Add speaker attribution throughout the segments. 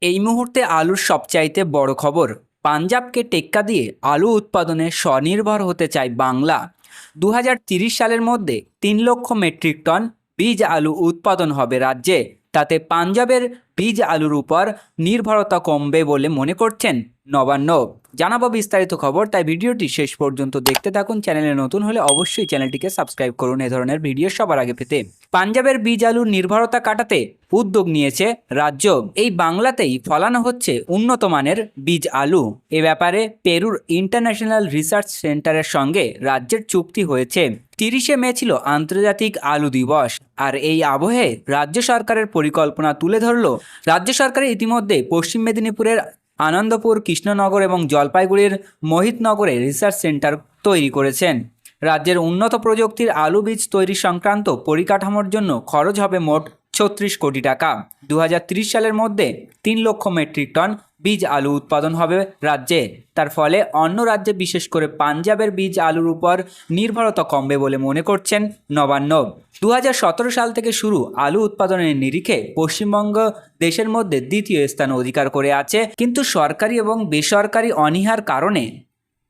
Speaker 1: এই মুহূর্তে আলুর সবচাইতে বড় খবর, পাঞ্জাবকে টেক্কা দিয়ে আলু উৎপাদনে স্বনির্ভর হতে চায় বাংলা। 2030 সালের মধ্যে 3 লক্ষ মেট্রিক টন বীজ আলু উৎপাদন হবে রাজ্যে। তাতে পাঞ্জাবের বীজ আলুর উপর নির্ভরতা কমবে বলে মনে করছেন নবান্ন। জানাবো বিস্তারিত খবর, তাই ভিডিওটি শেষ পর্যন্ত দেখতে থাকুন। চ্যানেলে নতুন হলে অবশ্যই চ্যানেলটিকে সাবস্ক্রাইব করুন এ ধরনের ভিডিও সবার আগে পেতে। পাঞ্জাবের বীজ আলুর নির্ভরতা কাটাতে উদ্যোগ নিয়েছে রাজ্য। এই বাংলাতেই ফলানো হচ্ছে উন্নত মানের বীজ আলু। এ ব্যাপারে পেরুর ইন্টারন্যাশনাল রিসার্চ সেন্টারের সঙ্গে রাজ্যের চুক্তি হয়েছে। 30শে মে ছিল আন্তর্জাতিক আলু দিবস, আর এই আবহে রাজ্য সরকারের পরিকল্পনা তুলে ধরল। রাজ্য সরকার ইতিমধ্যে পশ্চিম মেদিনীপুরের আনন্দপুর, কৃষ্ণনগর এবং জলপাইগুড়ির মোহিতনগরে রিসার্চ সেন্টার তৈরি করেছেন। রাজ্যের উন্নত প্রযুক্তির আলু বীজ তৈরি সংক্রান্ত পরিকাঠামোর জন্য খরচ হবে মোট 36 কোটি টাকা। 2030 সালের মধ্যে 3 লক্ষ মেট্রিক টন বীজ আলু উৎপাদন হবে রাজ্যে। তার ফলে অন্য রাজ্যে, বিশেষ করে পাঞ্জাবের বীজ আলুর উপর নির্ভরতা কমবে বলে মনে করছেন নবান্ন। 2017 সাল থেকে শুরু আলু উৎপাদনের নিরিখে পশ্চিমবঙ্গ দেশের মধ্যে দ্বিতীয় স্থান অধিকার করে আছে, কিন্তু সরকারি এবং বেসরকারি অনীহার কারণে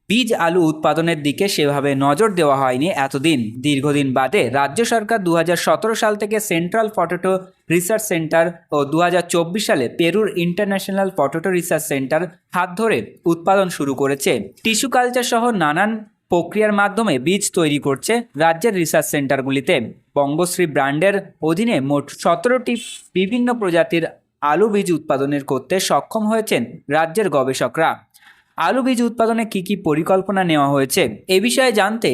Speaker 1: বীজ আলু উৎপাদনের দিকে সেভাবে নজর দেওয়া হয়নি এতদিন। দীর্ঘদিন বাদে রাজ্য সরকার 2017 সাল থেকে সেন্ট্রাল পটেটো রিসার্চ সেন্টার ও 2024 সালে পেরুর ইন্টারন্যাশনাল পটেটো রিসার্চ সেন্টার হাত ধরে উৎপাদন শুরু করেছে। টিস্যু কালচার সহ নানান প্রক্রিয়ার মাধ্যমে বীজ তৈরি করছে রাজ্যের রিসার্চ সেন্টারগুলিতে। বঙ্গশ্রী ব্র্যান্ডের অধীনে মোট 17টি বিভিন্ন প্রজাতির আলু বীজ উৎপাদনের করতে সক্ষম হয়েছেন রাজ্যের গবেষকরা। আলু বীজ উৎপাদনে কী কী পরিকল্পনা নেওয়া হয়েছে এ বিষয়ে জানতে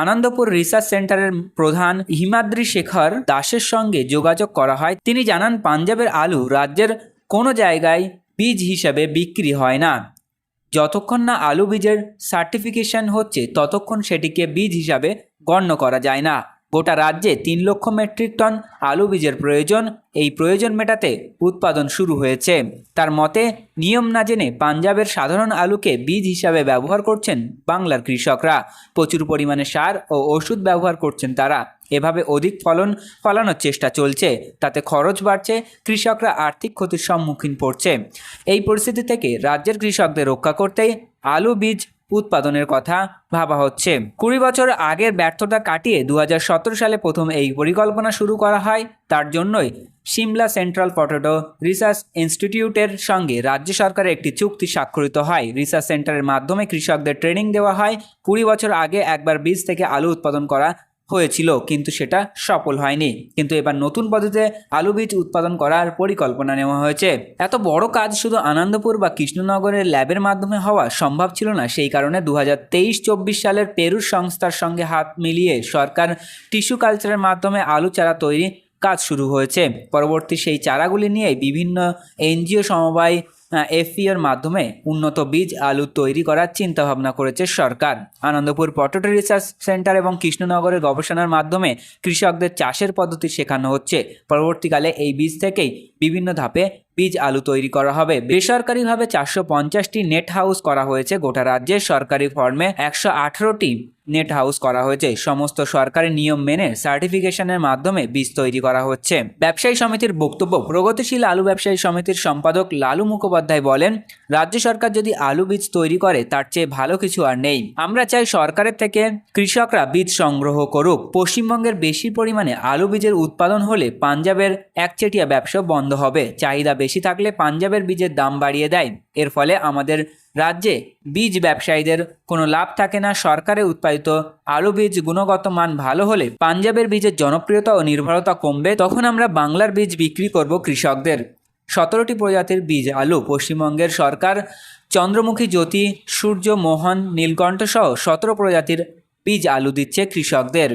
Speaker 1: আনন্দপুর রিসার্চ সেন্টারের প্রধান হিমাদ্রি শেখর দাসের সঙ্গে যোগাযোগ করা হয়। তিনি জানান, পাঞ্জাবের আলু রাজ্যের কোনো জায়গায় বীজ হিসাবে বিক্রি হয় না। যতক্ষণ না আলু বীজের সার্টিফিকেশন হচ্ছে ততক্ষণ সেটিকে বীজ হিসাবে গণ্য করা যায় না। গোটা রাজ্যে 3 লক্ষ মেট্রিক টন আলু বীজের প্রয়োজন। এই প্রয়োজন মেটাতে উৎপাদন শুরু হয়েছে। তার মতে, নিয়ম না জেনে পাঞ্জাবের সাধারণ আলুকে বীজ হিসাবে ব্যবহার করছেন বাংলার কৃষকরা। প্রচুর পরিমাণে সার ও ওষুধ ব্যবহার করছেন তারা। এভাবে অধিক ফলানোর চেষ্টা চলছে, তাতে খরচ বাড়ছে, কৃষকরা আর্থিক ক্ষতির সম্মুখীন পড়ছে। এই পরিস্থিতি থেকে রাজ্যের কৃষকদের রক্ষা করতেই আলু বীজ উৎপাদনের কথা ভাবা হচ্ছে। 20 বছর আগের ব্যর্থতা কাটিয়ে 2017 সালে প্রথম এই পরিকল্পনা শুরু করা হয়। তার জন্যই সিমলা সেন্ট্রাল পটেটো রিসার্চ ইনস্টিটিউটের সঙ্গে রাজ্য সরকারের একটি চুক্তি স্বাক্ষরিত হয়। রিসার্চ সেন্টারের মাধ্যমে কৃষকদের ট্রেনিং দেওয়া হয়। 20 বছর আগে একবার বীজ থেকে আলু উৎপাদন করা হয়েছিল, কিন্তু সেটা সফল হয়নি। কিন্তু এবার নতুন পদ্ধতিতে আলু বীজ উৎপাদন করার পরিকল্পনা নেওয়া হয়েছে। এত বড় কাজ শুধু আনন্দপুর বা কৃষ্ণনগরের ল্যাবের মাধ্যমে হওয়া সম্ভব ছিল না। সেই কারণে 2023-24 সালের পেরুর সংস্থার সঙ্গে হাত মিলিয়ে সরকার টিস্যু কালচারের মাধ্যমে আলু চারা তৈরি কাজ শুরু হয়েছে। পরবর্তী সেই চারাগুলি নিয়ে বিভিন্ন এনজিও সমবায় এফপিওর মাধ্যমে উন্নত বীজ আলু তৈরি করার চিন্তাভাবনা করেছে সরকার। আনন্দপুর পটেটো রিসার্চ সেন্টার এবং কৃষ্ণনগরের গবেষণার মাধ্যমে কৃষকদের চাষের পদ্ধতি শেখানো হচ্ছে। পরবর্তীকালে এই বীজ থেকেই বিভিন্ন ধাপে বীজ আলু তৈরি করা হবে। বেসরকারিভাবে 450টি নেট হাউস করা হয়েছে গোটা রাজ্যে। সরকারি ফর্মে 118টি নেট হাউস করা হয়েছে। সমস্ত সরকারি নিয়ম মেনে সার্টিফিকেশনের মাধ্যমে বীজ তৈরি করা হচ্ছে। ব্যবসায়ী সমিতির বক্তব্য। প্রগতিশীল আলু ব্যবসায়ী সমিতির সম্পাদক লালু মুখোপাধ্যায় বলেন, রাজ্য সরকার যদি আলু বীজ তৈরি করে তার চেয়ে ভালো কিছু আর নেই। আমরা চাই সরকারের থেকে কৃষকরা বীজ সংগ্রহ করুক। পশ্চিমবঙ্গের বেশি পরিমাণে আলু বীজের উৎপাদন হলে পাঞ্জাবের একচেটিয়া ব্যবসা বন্ধ হবে। চাহিদা বেশি থাকলে পাঞ্জাবের বীজের দাম বাড়িয়ে দেয়। এর ফলে আমাদের রাজ্যে বীজ ব্যবসায়ীদের কোনো লাভ থাকে না। সরকারে উৎপাদিত আলু বীজ গুণগত মান ভালো হলে পাঞ্জাবের বীজের জনপ্রিয়তা ও নির্ভরতা কমবে। তখন আমরা বাংলার বীজ বিক্রি করব কৃষকদের। 17টি প্রজাতির বীজ আলু পশ্চিমবঙ্গের সরকার চন্দ্রমুখী, জ্যোতি, সূর্য, মোহন, নীলকণ্ঠ সহ 17 প্রজাতির বীজ আলু দিচ্ছে কৃষকদের।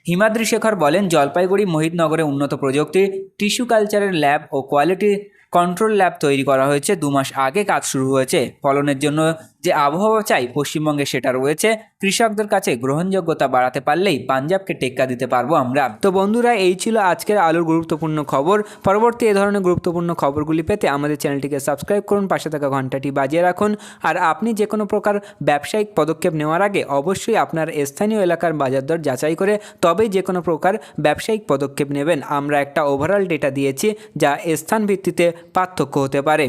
Speaker 1: হিমাদ্রি শেখর বলেন, জলপাইগুড়ি মোহিতনগরে উন্নত প্রযুক্তির টিস্যু কালচারের ল্যাব ও কোয়ালিটি কন্ট্রোল ল্যাব তৈরি করা হয়েছে। 2 মাস আগে কাজ শুরু হয়েছে। ফলনের জন্য যে আবহাওয়া চাই পশ্চিমবঙ্গে সেটা রয়েছে। কৃষকদের কাছে গ্রহণযোগ্যতা বাড়াতে পারলেই পাঞ্জাবকে টেক্কা দিতে পারবো আমরা। তো বন্ধুরা, এই ছিল আজকের আলুর গুরুত্বপূর্ণ খবর। পরবর্তী এ ধরনের গুরুত্বপূর্ণ খবরগুলি পেতে আমাদের চ্যানেলটিকে সাবস্ক্রাইব করুন, পাশে থাকা ঘন্টাটি বাজিয়ে রাখুন। আর আপনি যে কোনো প্রকার ব্যবসায়িক পদক্ষেপ নেওয়ার আগে অবশ্যই আপনার স্থানীয় এলাকার বাজার দর যাচাই করে তবেই যে কোনো প্রকার ব্যবসায়িক পদক্ষেপ নেবেন। আমরা একটা ওভারঅল ডেটা দিয়েছি যা স্থান ভিত্তিতে পার্থক্য হতে পারে।